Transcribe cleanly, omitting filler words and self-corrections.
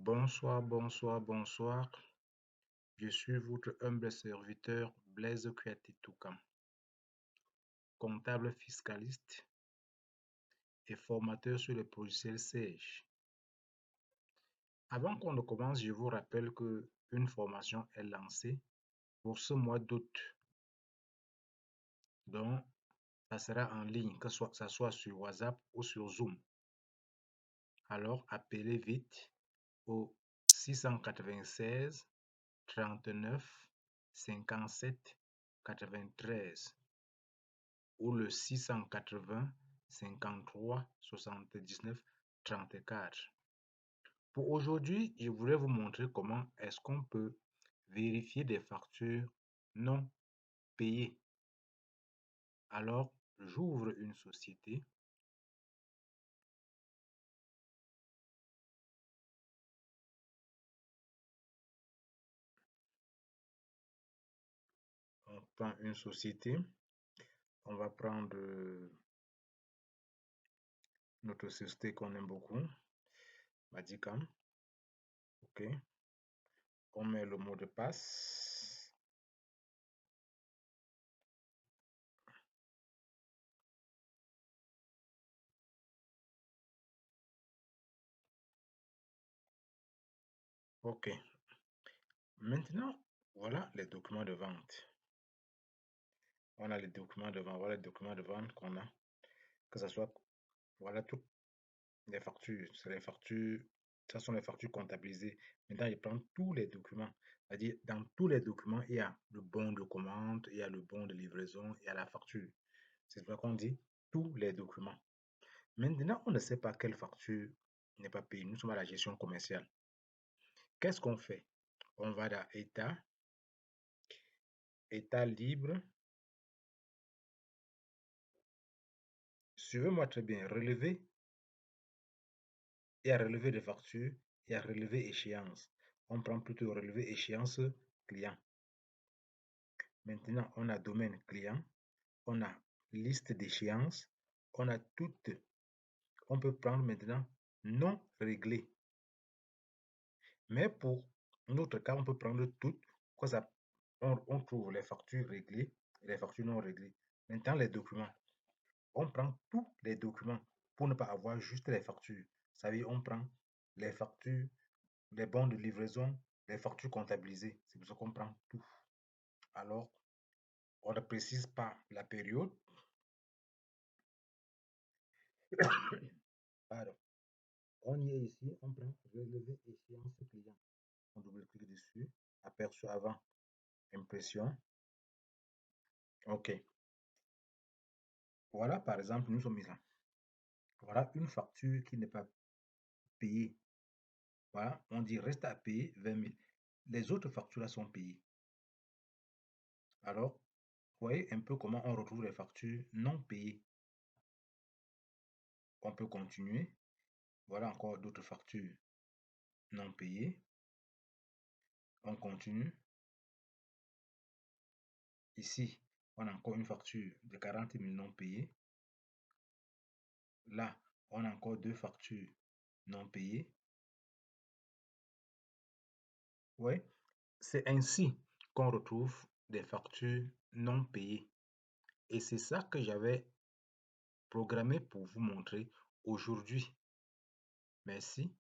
Bonsoir, bonsoir, bonsoir. Je suis votre humble serviteur Blaise Kouyaté Toukam, comptable fiscaliste et formateur sur le logiciel Sage. Avant qu'on ne commence, je vous rappelle que une formation est lancée pour ce mois d'août. Donc, ça sera en ligne, que ça soit sur WhatsApp ou sur Zoom. Alors, appelez vite au 696 39 57 93 ou le 680 53 79 34. Pour aujourd'hui, je voulais vous montrer comment est-ce qu'on peut vérifier des factures non payées. Alors, j'ouvre une société. On prend une société. On va prendre notre société qu'on aime beaucoup, Madicam. OK. On met le mot de passe. OK. Maintenant, voilà les documents de vente. On a les documents de vente. Voilà les documents de vente qu'on a. Que ce soit, voilà toutes les factures. C'est les factures, ça sont les factures comptabilisées. Maintenant, je prends tous les documents. C'est-à-dire, dans tous les documents, il y a le bon de commande, il y a le bon de livraison, il y a la facture. C'est pour ça qu'on dit tous les documents. Maintenant, on ne sait pas quelle facture n'est pas payée. Nous sommes à la gestion commerciale. Qu'est-ce qu'on fait? On va dans État, État libre. Suivez-moi très bien. Relever et à relever de factures et à relever échéance. On prend plutôt relever échéance client. Maintenant, on a domaine client, on a liste d'échéances, on a toutes. On peut prendre maintenant non réglé. Mais pour notre cas, on peut prendre toutes. On trouve les factures réglées et les factures non réglées. Maintenant, les documents. On prend tous les documents pour ne pas avoir juste les factures. Ça veut dire on prend les factures, les bons de livraison, les factures comptabilisées. C'est pour ça qu'on prend tout. Alors, on ne précise pas la période. Pardon. On y est ici, on prend relever échéance client. On double-clique dessus. Aperçu avant, impression. OK. Voilà, par exemple, nous sommes là. Voilà une facture qui n'est pas payée. Voilà, on dit reste à payer 20 000. Les autres factures là sont payées. Alors, vous voyez un peu comment on retrouve les factures non payées. On peut continuer. Voilà encore d'autres factures non payées. On continue. Ici, on a encore une facture de 40 000 non payées. Là, on a encore deux factures non payées. Oui, c'est ainsi qu'on retrouve des factures non payées. Et c'est ça que j'avais programmé pour vous montrer aujourd'hui. Merci.